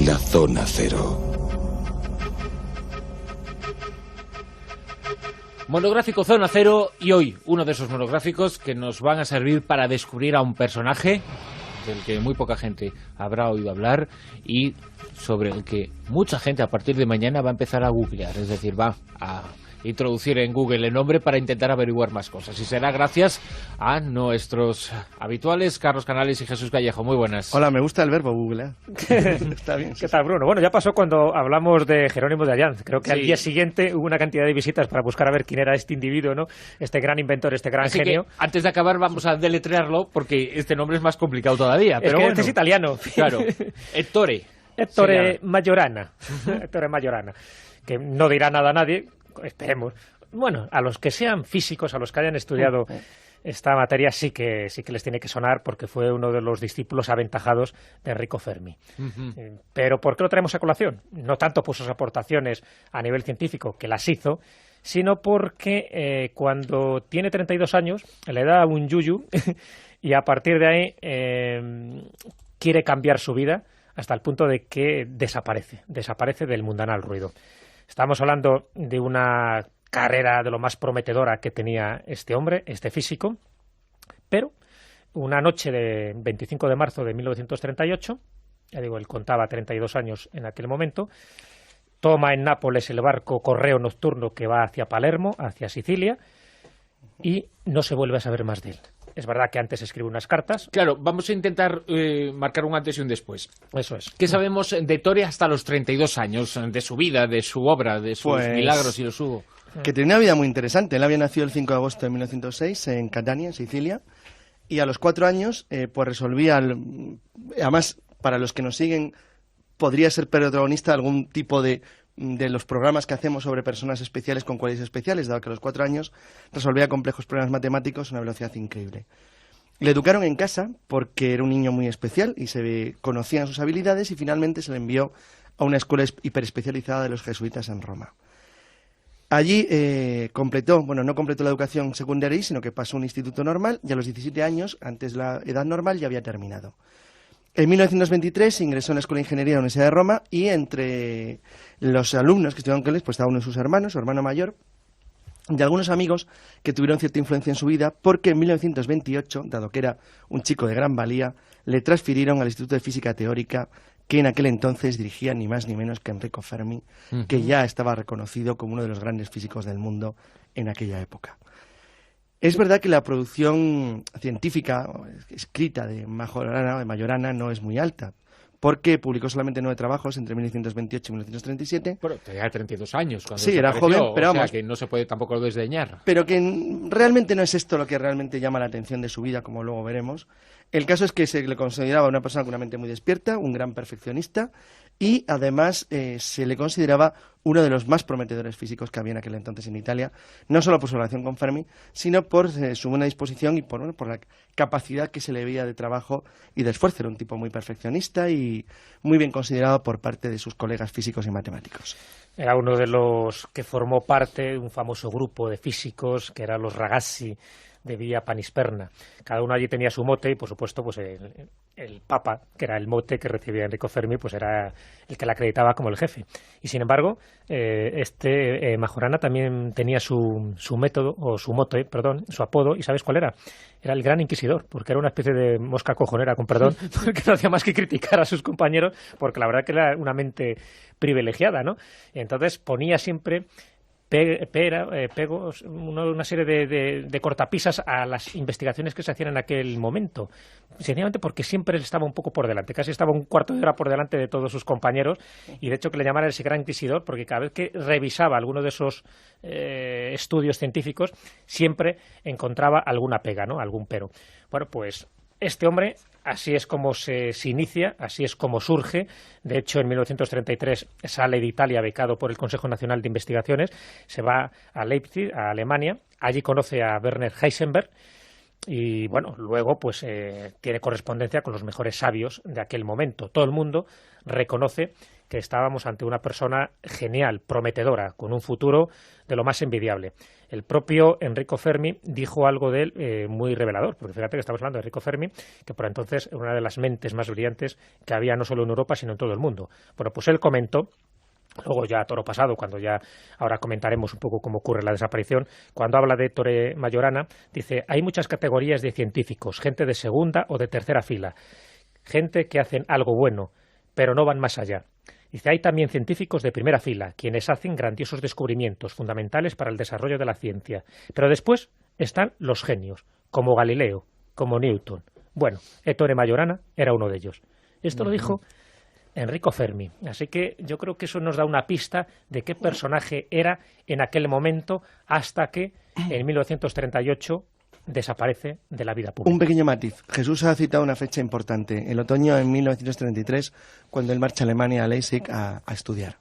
en la Zona Cero. Monográfico Zona Cero, y hoy uno de esos monográficos que nos van a servir para descubrir a un personaje del que muy poca gente habrá oído hablar y sobre el que mucha gente a partir de mañana va a empezar a googlear, es decir, va a introducir en Google el nombre para intentar averiguar más cosas, y será gracias a nuestros habituales Carlos Canales y Jesús Callejo. Muy buenas. Hola, me gusta el verbo googlear. Está bien. ¿Qué tal, Bruno? Bueno, ya pasó cuando hablamos de Jerónimo de Allanz. Creo que Sí. al día siguiente hubo una cantidad de visitas para buscar a ver quién era este individuo, ¿no? Este gran inventor, este gran Así genio. que, antes de acabar, vamos a deletrearlo porque este nombre es más complicado todavía. Es Pero que bueno, este es italiano. Claro, Ettore. Ettore Majorana. Ettore Majorana. Que no dirá nada a nadie, esperemos. Bueno, a los que sean físicos, a los que hayan estudiado esta materia, sí que les tiene que sonar, porque fue uno de los discípulos aventajados de Enrico Fermi. Pero ¿por qué lo traemos a colación? No tanto por sus aportaciones a nivel científico, que las hizo, sino porque cuando tiene 32 años le da un yuyu y a partir de ahí quiere cambiar su vida hasta el punto de que desaparece del mundanal ruido. Estamos hablando de una carrera de lo más prometedora que tenía este hombre, este físico, pero una noche de 25 de marzo de 1938, ya digo, él contaba 32 años en aquel momento, toma en Nápoles el barco Correo Nocturno que va hacia Palermo, hacia Sicilia, y no se vuelve a saber más de él. Es verdad que antes escribe unas cartas. Claro, vamos a intentar marcar un antes y un después. Eso es. ¿Qué sabemos de Ettore hasta los 32 años? De su vida, de su obra, de sus milagros y los hubo. Que tenía una vida muy interesante. Él había nacido el 5 de agosto de 1906 en Catania, en Sicilia, y a los 4 años pues resolvía, además, para los que nos siguen, podría ser protagonista de algún tipo de los programas que hacemos sobre personas especiales con cualidades especiales, dado que a los 4 años resolvía complejos problemas matemáticos a una velocidad increíble. Le educaron en casa porque era un niño muy especial y se conocían sus habilidades, y finalmente se le envió a una escuela hiperespecializada de los jesuitas en Roma. Allí no completó la educación secundaria, sino que pasó a un instituto normal, y a los 17 años, antes de la edad normal, ya había terminado. En 1923 ingresó en la Escuela de Ingeniería de la Universidad de Roma, y entre los alumnos que estudiaban con él pues estaba uno de sus hermanos, su hermano mayor, y algunos amigos que tuvieron cierta influencia en su vida, porque en 1928, dado que era un chico de gran valía, le transfirieron al Instituto de Física Teórica, que en aquel entonces dirigía ni más ni menos que Enrico Fermi, que ya estaba reconocido como uno de los grandes físicos del mundo en aquella época. Es verdad que la producción científica escrita de Majorana no es muy alta, porque publicó solamente 9 trabajos entre 1928 y 1937. Bueno, tenía 32 años cuando sí, era joven, pero vamos, que no se puede tampoco desdeñar. Pero que realmente no es esto lo que realmente llama la atención de su vida, como luego veremos. El caso es que se le consideraba una persona con una mente muy despierta, un gran perfeccionista, y además se le consideraba uno de los más prometedores físicos que había en aquel entonces en Italia, no solo por su relación con Fermi, sino por su buena disposición y por la capacidad que se le veía de trabajo y de esfuerzo. Era un tipo muy perfeccionista y muy bien considerado por parte de sus colegas físicos y matemáticos. Era uno de los que formó parte de un famoso grupo de físicos que eran los Ragazzi de Vía Panisperna. Cada uno allí tenía su mote, y por supuesto pues el Papa, que era el mote que recibía Enrico Fermi, pues era el que le acreditaba como el jefe. Y sin embargo, Majorana también tenía su método, o su mote, perdón, su apodo, ¿y sabes cuál era? Era el Gran Inquisidor, porque era una especie de mosca cojonera, con perdón, porque no hacía más que criticar a sus compañeros, porque la verdad que era una mente privilegiada, ¿no? Y entonces ponía siempre pegos, una serie de cortapisas a las investigaciones que se hacían en aquel momento, sencillamente porque siempre estaba un poco por delante, casi estaba un cuarto de hora por delante de todos sus compañeros, y de hecho que le llamaran ese gran inquisidor, porque cada vez que revisaba alguno de esos estudios científicos siempre encontraba alguna pega, ¿no? Algún pero. Bueno, pues este hombre, así es como se inicia, así es como surge. De hecho, en 1933 sale de Italia becado por el Consejo Nacional de Investigaciones, se va a Leipzig, a Alemania. Allí conoce a Werner Heisenberg Y bueno, luego pues tiene correspondencia con los mejores sabios de aquel momento. Todo el mundo reconoce que estábamos ante una persona genial, prometedora, con un futuro de lo más envidiable. El propio Enrico Fermi dijo algo de él muy revelador, porque fíjate que estamos hablando de Enrico Fermi, que por entonces era una de las mentes más brillantes que había no solo en Europa, sino en todo el mundo. Bueno, pues él comentó, luego ya a toro pasado, cuando ya ahora comentaremos un poco cómo ocurre la desaparición, cuando habla de Ettore Majorana, dice, hay muchas categorías de científicos, gente de segunda o de tercera fila, gente que hacen algo bueno, pero no van más allá. Dice, hay también científicos de primera fila, quienes hacen grandiosos descubrimientos fundamentales para el desarrollo de la ciencia. Pero después están los genios, como Galileo, como Newton. Bueno, Ettore Majorana era uno de ellos. Esto lo dijo Enrico Fermi. Así que yo creo que eso nos da una pista de qué personaje era en aquel momento, hasta que en 1938 desaparece de la vida pública. Un pequeño matiz. Jesús ha citado una fecha importante, el otoño de 1933, cuando él marcha a Alemania, a Leipzig, a estudiar.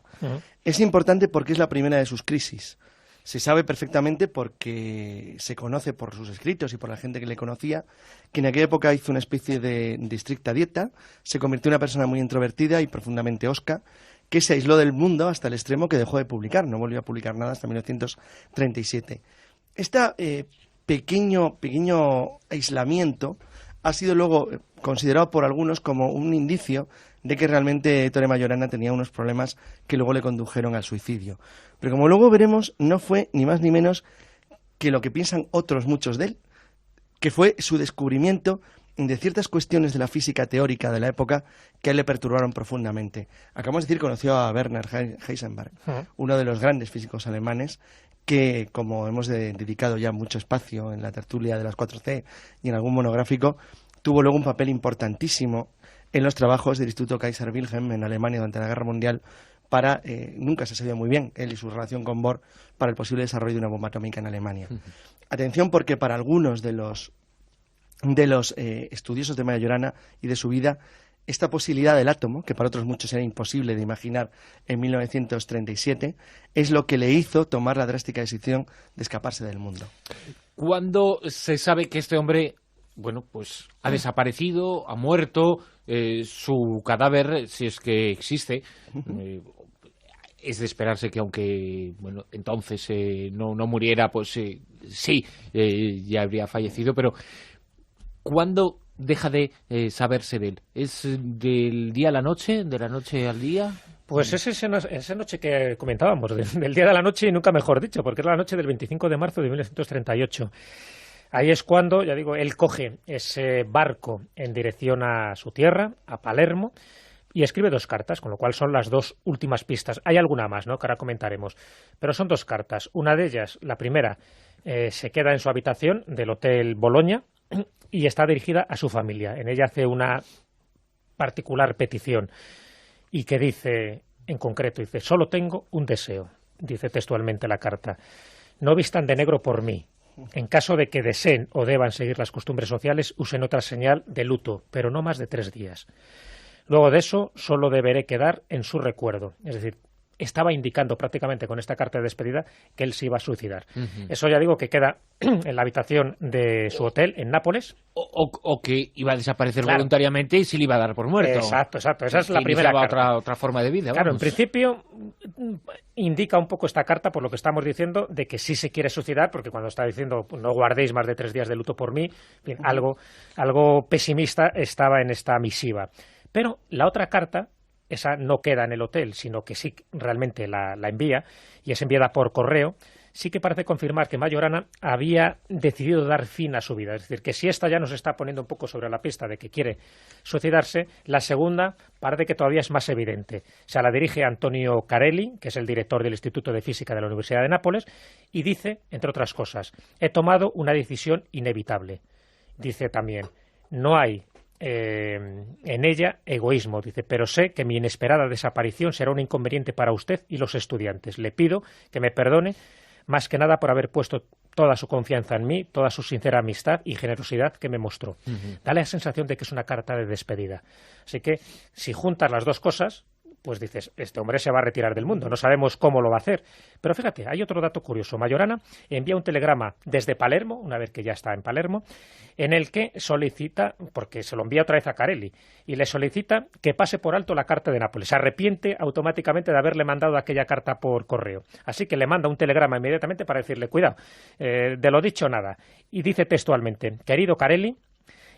Es importante porque es la primera de sus crisis. Se sabe perfectamente porque se conoce por sus escritos y por la gente que le conocía, que en aquella época hizo una especie de estricta dieta, se convirtió en una persona muy introvertida y profundamente hosca, que se aisló del mundo hasta el extremo que dejó de publicar, no volvió a publicar nada hasta 1937. Esta pequeño aislamiento ha sido luego considerado por algunos como un indicio de que realmente Ettore Majorana tenía unos problemas que luego le condujeron al suicidio. Pero como luego veremos, no fue ni más ni menos que lo que piensan otros muchos de él, que fue su descubrimiento de ciertas cuestiones de la física teórica de la época que a él le perturbaron profundamente. Acabamos de decir, conoció a Werner Heisenberg, uno de los grandes físicos alemanes, que, como hemos dedicado ya mucho espacio en la tertulia de las 4C y en algún monográfico, tuvo luego un papel importantísimo en los trabajos del Instituto Kaiser Wilhelm en Alemania durante la Guerra Mundial para, nunca se sabía muy bien, él y su relación con Bohr, para el posible desarrollo de una bomba atómica en Alemania. Atención, porque para algunos de los estudiosos de Majorana y de su vida, esta posibilidad del átomo, que para otros muchos era imposible de imaginar en 1937, es lo que le hizo tomar la drástica decisión de escaparse del mundo. ¿Cuándo se sabe que este hombre, bueno, pues ha desaparecido, ha muerto, su cadáver, si es que existe? Es de esperarse que aunque, bueno, entonces no muriera, pues sí, ya habría fallecido, pero ¿cuándo deja de saberse de él? ¿Es del día a la noche, de la noche al día? Pues es esa noche que comentábamos, del día de la noche y nunca mejor dicho, porque es la noche del 25 de marzo de 1938. Ahí es cuando, ya digo, él coge ese barco en dirección a su tierra, a Palermo, y escribe 2 cartas, con lo cual son las 2 últimas pistas. Hay alguna más, ¿no?, que ahora comentaremos, pero son 2 cartas. Una de ellas, la primera, se queda en su habitación del Hotel Bologna y está dirigida a su familia. En ella hace una particular petición y que dice, en concreto, dice, solo tengo un deseo, dice textualmente la carta, no vistan de negro por mí. En caso de que deseen o deban seguir las costumbres sociales, usen otra señal de luto, pero no más de 3 días. Luego de eso, solo deberé quedar en su recuerdo. Es decir, estaba indicando prácticamente con esta carta de despedida que él se iba a suicidar. Eso ya digo que queda en la habitación de su hotel en Nápoles. O que iba a desaparecer Claro. voluntariamente y se le iba a dar por muerto. Exacto. Esa es la primera carta. Otra forma de vida. Claro, en vamos. principio indica un poco esta carta, por lo que estamos diciendo, de que sí se quiere suicidar, porque cuando está diciendo no guardéis más de 3 días de luto por mí, en fin, algo pesimista estaba en esta misiva. Pero la otra carta, esa no queda en el hotel, sino que sí realmente la envía, y es enviada por correo, sí que parece confirmar que Majorana había decidido dar fin a su vida. Es decir, que si esta ya nos está poniendo un poco sobre la pista de que quiere suicidarse, la segunda parece que todavía es más evidente. O sea, la dirige Antonio Carelli, que es el director del Instituto de Física de la Universidad de Nápoles, y dice, entre otras cosas, he tomado una decisión inevitable. Dice también, no hay en ella egoísmo, dice, pero sé que mi inesperada desaparición será un inconveniente para usted y los estudiantes. Le pido que me perdone, más que nada por haber puesto toda su confianza en mí, toda su sincera amistad y generosidad que me mostró. Da la sensación de que es una carta de despedida. Así que, si juntas las 2 cosas, pues dices, este hombre se va a retirar del mundo, no sabemos cómo lo va a hacer. Pero fíjate, hay otro dato curioso. Majorana envía un telegrama desde Palermo, una vez que ya está en Palermo, en el que solicita, porque se lo envía otra vez a Carelli, y le solicita que pase por alto la carta de Nápoles. Se arrepiente automáticamente de haberle mandado aquella carta por correo. Así que le manda un telegrama inmediatamente para decirle, cuidado, de lo dicho nada. Y dice textualmente, querido Carelli,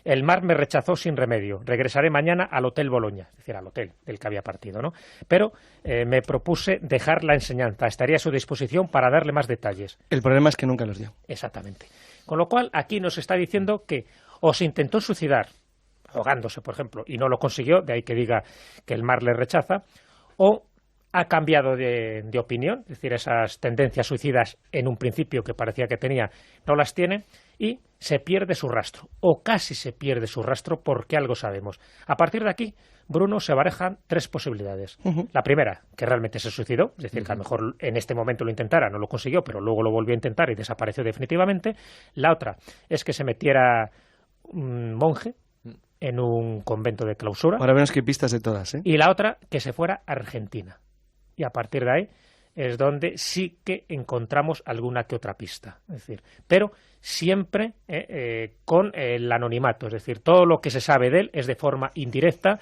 el mar me rechazó sin remedio. Regresaré mañana al Hotel Boloña, es decir, al hotel del que había partido, ¿no? Pero me propuse dejar la enseñanza. Estaría a su disposición para darle más detalles. El problema es que nunca los dio. Exactamente. Con lo cual, aquí nos está diciendo que o se intentó suicidar, ahogándose, por ejemplo, y no lo consiguió, de ahí que diga que el mar le rechaza, o ha cambiado de opinión, es decir, esas tendencias suicidas en un principio que parecía que tenía, no las tiene, y se pierde su rastro, o casi se pierde su rastro porque algo sabemos. A partir de aquí, Bruno, se barajan tres posibilidades. La primera, que realmente se suicidó, es decir, que a lo mejor en este momento lo intentara, no lo consiguió, pero luego lo volvió a intentar y desapareció definitivamente. La otra es que se metiera un monje en un convento de clausura. Ahora vemos que hay pistas de todas, ¿eh? Y la otra, que se fuera a Argentina. Y a partir de ahí es donde sí que encontramos alguna que otra pista. Es decir, pero siempre con el anonimato. Es decir, todo lo que se sabe de él es de forma indirecta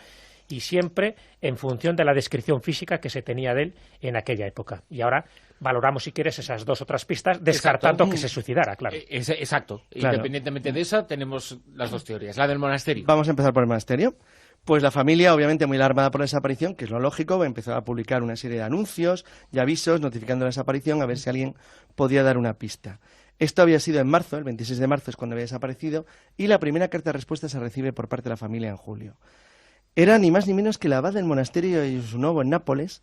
y siempre en función de la descripción física que se tenía de él en aquella época. Y ahora valoramos, si quieres, esas dos otras pistas, descartando que se suicidara, claro. Exacto. Claro. Independientemente de esa, tenemos las dos teorías. La del monasterio. Vamos a empezar por el monasterio. Pues la familia, obviamente muy alarmada por la desaparición, que es lo lógico, empezó a publicar una serie de anuncios y avisos notificando la desaparición a ver si alguien podía dar una pista. Esto había sido en marzo, el 26 de marzo es cuando había desaparecido, y la primera carta de respuesta se recibe por parte de la familia en julio. Era ni más ni menos que el abad del monasterio de Jesús-Novo en Nápoles,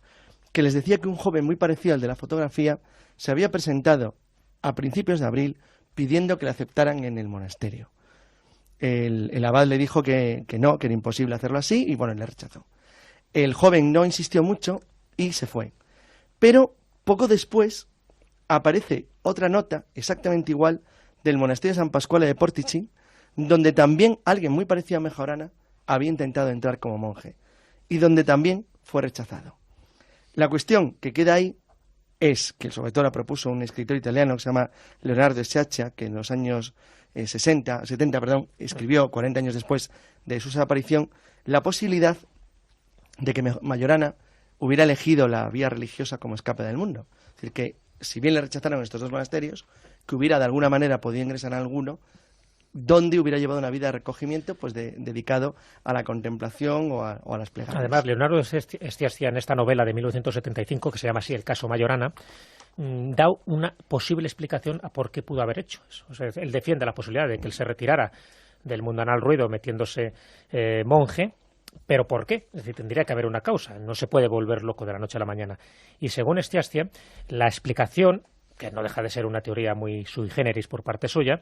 que les decía que un joven muy parecido al de la fotografía se había presentado a principios de abril pidiendo que le aceptaran en el monasterio. El abad le dijo que no, que era imposible hacerlo así, y bueno, le rechazó. El joven no insistió mucho y se fue. Pero poco después aparece otra nota, exactamente igual, del monasterio de San Pasquale de Portici, donde también alguien muy parecido a Majorana había intentado entrar como monje, y donde también fue rechazado. La cuestión que queda ahí es que sobre todo la propuso un escritor italiano que se llama Leonardo Sciaccia, que en los años 70, escribió 40 años después de su desaparición, la posibilidad de que Majorana hubiera elegido la vía religiosa como escape del mundo. Es decir, que si bien le rechazaron estos dos monasterios, que hubiera de alguna manera podido ingresar a alguno donde hubiera llevado una vida de recogimiento pues dedicado a la contemplación o a las plegarias. Además, Leonardo Sciascia, en esta novela de 1975, que se llama así El caso Majorana, da una posible explicación a por qué pudo haber hecho eso. O sea, él defiende la posibilidad de que él se retirara del mundanal ruido metiéndose monje, pero ¿por qué? Es decir, tendría que haber una causa, no se puede volver loco de la noche a la mañana. Y según Sciascia, la explicación, que no deja de ser una teoría muy sui generis por parte suya,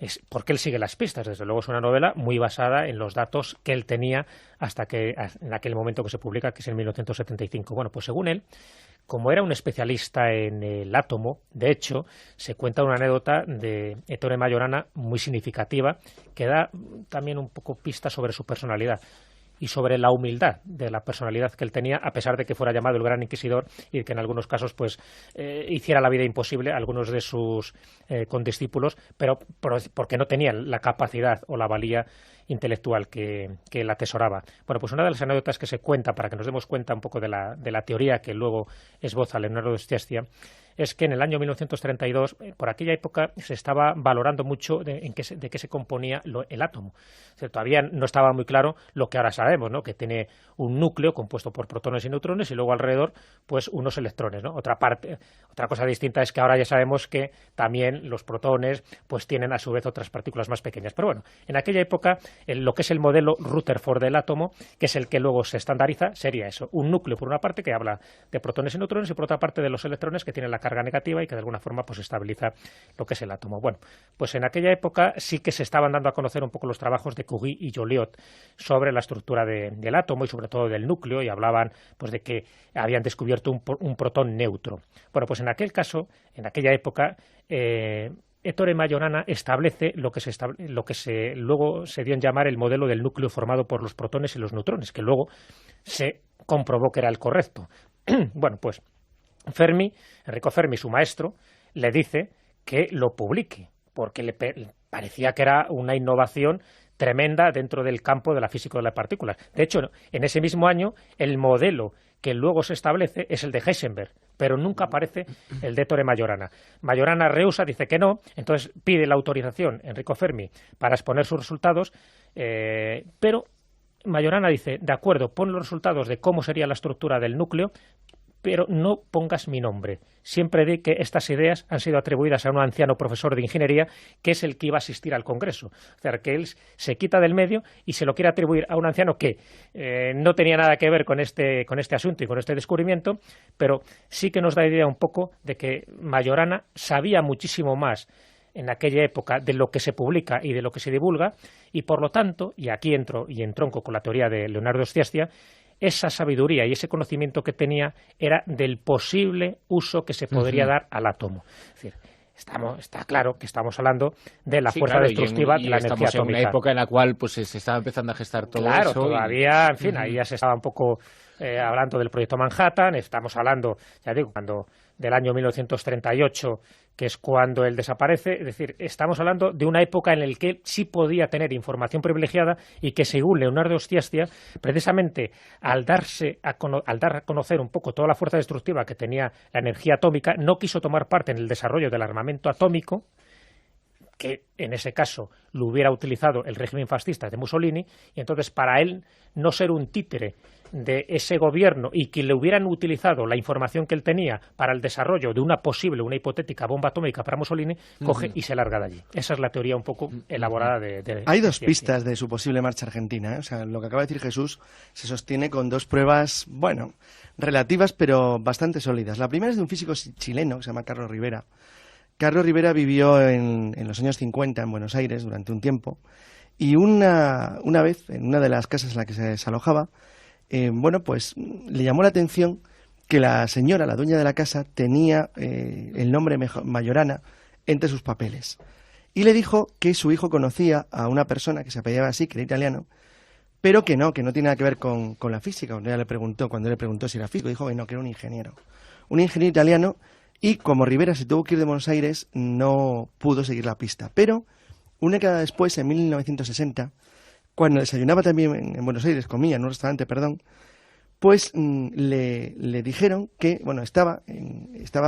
es porque él sigue las pistas. Desde luego es una novela muy basada en los datos que él tenía hasta que en aquel momento que se publica, que es en 1975. Bueno, pues según él, como era un especialista en el átomo, de hecho, se cuenta una anécdota de Ettore Majorana muy significativa que da también un poco pista sobre su personalidad y sobre la humildad de la personalidad que él tenía, a pesar de que fuera llamado el Gran Inquisidor y que en algunos casos pues hiciera la vida imposible a algunos de sus condiscípulos, pero porque no tenían la capacidad o la valía intelectual que él atesoraba. Bueno, pues una de las anécdotas que se cuenta, para que nos demos cuenta un poco de la teoría que luego esboza Leonardo Sciascia, es que en el año 1932, por aquella época, se estaba valorando mucho de qué se componía el átomo. O sea, todavía no estaba muy claro lo que ahora sabemos, ¿no? Que tiene un núcleo compuesto por protones y neutrones y luego alrededor pues unos electrones, ¿no? Otra cosa distinta es que ahora ya sabemos que también los protones pues tienen a su vez otras partículas más pequeñas. Pero bueno, en aquella época lo que es el modelo Rutherford del átomo, que es el que luego se estandariza, sería eso: un núcleo por una parte que habla de protones y neutrones y por otra parte de los electrones que tienen la carga negativa y que de alguna forma pues estabiliza lo que es el átomo. Bueno, pues en aquella época sí que se estaban dando a conocer un poco los trabajos de Curie y Joliot sobre la estructura del átomo y sobre todo del núcleo, y hablaban pues de que habían descubierto un protón neutro. Bueno, pues en aquel caso, en aquella época, Ettore Majorana establece lo que luego se dio en llamar el modelo del núcleo formado por los protones y los neutrones, que luego se comprobó que era el correcto. Bueno, pues Enrico Fermi, su maestro, le dice que lo publique, porque le parecía que era una innovación tremenda dentro del campo de la física de las partículas. De hecho, en ese mismo año, el modelo que luego se establece es el de Heisenberg, pero nunca aparece el de Ettore Majorana. Majorana rehúsa, dice que no, entonces pide la autorización Enrico Fermi para exponer sus resultados, pero Majorana dice, de acuerdo, pon los resultados de cómo sería la estructura del núcleo, pero no pongas mi nombre. Siempre di que estas ideas han sido atribuidas a un anciano profesor de ingeniería que es el que iba a asistir al Congreso. O sea, que él se quita del medio y se lo quiere atribuir a un anciano que no tenía nada que ver con este asunto y con este descubrimiento, pero sí que nos da idea un poco de que Majorana sabía muchísimo más en aquella época de lo que se publica y de lo que se divulga, y por lo tanto, y aquí entro y entronco con la teoría de Leonardo Sciascia, esa sabiduría y ese conocimiento que tenía era del posible uso que se podría dar al átomo. Es decir, está claro que estamos hablando de la fuerza destructiva de la energía atómica. Estamos en una época en la cual pues se estaba empezando a gestar todo eso. Claro, todavía, en fin, ahí ya se estaba un poco hablando del proyecto Manhattan, estamos hablando, ya digo, del año 1938, que es cuando él desaparece, es decir, estamos hablando de una época en la que él sí podía tener información privilegiada y que, según Leonardo Sciascia, precisamente al dar a conocer un poco toda la fuerza destructiva que tenía la energía atómica, no quiso tomar parte en el desarrollo del armamento atómico, que en ese caso lo hubiera utilizado el régimen fascista de Mussolini, y entonces para él no ser un títere de ese gobierno y que le hubieran utilizado la información que él tenía para el desarrollo de una hipotética bomba atómica para Mussolini, coge y se larga de allí. Esa es la teoría un poco elaborada de Hay dos pistas de su posible marcha a Argentina, ¿eh? O sea, lo que acaba de decir Jesús se sostiene con dos pruebas, bueno, relativas pero bastante sólidas. La primera es de un físico chileno que se llama Carlos Rivera. Carlos Rivera vivió en los años 50 en Buenos Aires durante un tiempo, y una vez, en una de las casas en la que se alojaba, pues le llamó la atención que la señora, la dueña de la casa, tenía el nombre Majorana entre sus papeles. Y le dijo que su hijo conocía a una persona que se apellidaba así, que era italiano, pero que no tiene nada que ver con la física. Cuando él le preguntó si era físico, dijo que no, que era un ingeniero italiano. Y como Rivera se tuvo que ir de Buenos Aires, no pudo seguir la pista. Pero una década después, en 1960, cuando desayunaba también en Buenos Aires, comía en un restaurante, pues le dijeron que, bueno, estaba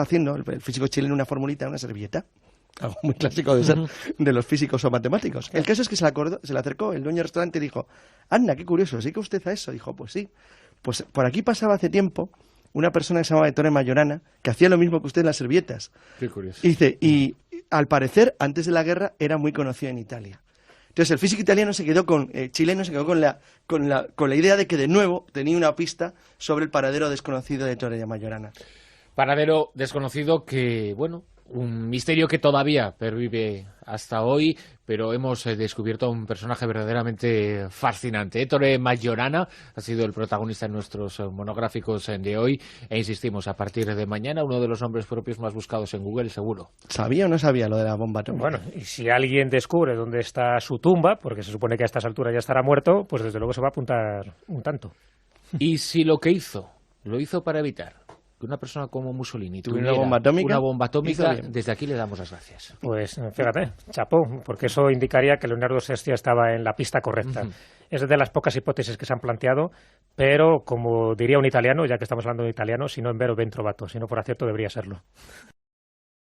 haciendo el físico chileno una formulita en una servilleta, algo muy clásico de los físicos o matemáticos. El caso es que se le acercó el dueño del restaurante y dijo: anda, qué curioso, ¿sí que usted a eso? Dijo, pues sí, pues por aquí pasaba hace tiempo una persona que se llamaba Ettore Majorana, que hacía lo mismo que usted en las servilletas. Qué curioso. Y dice, y al parecer, antes de la guerra, era muy conocido en Italia. Entonces el físico italiano chileno se quedó con la idea de que de nuevo tenía una pista sobre el paradero desconocido de Ettore Majorana. Paradero desconocido que, bueno, un misterio que todavía pervive hasta hoy, pero hemos descubierto a un personaje verdaderamente fascinante. Ettore Majorana ha sido el protagonista en nuestros monográficos de hoy, e insistimos, a partir de mañana, uno de los nombres propios más buscados en Google, seguro. ¿Sabía o no sabía lo de la bomba atómica? Bueno, y si alguien descubre dónde está su tumba, porque se supone que a estas alturas ya estará muerto, pues desde luego se va a apuntar un tanto. Y si lo que lo hizo para evitar que una persona como Mussolini tuviera una bomba atómica, desde aquí le damos las gracias. Pues fíjate, chapó, porque eso indicaría que Leonardo Sciascia estaba en la pista correcta. Es de las pocas hipótesis que se han planteado, pero como diría un italiano, ya que estamos hablando de italiano, si no en vero ben trovato, si no por acierto debería serlo.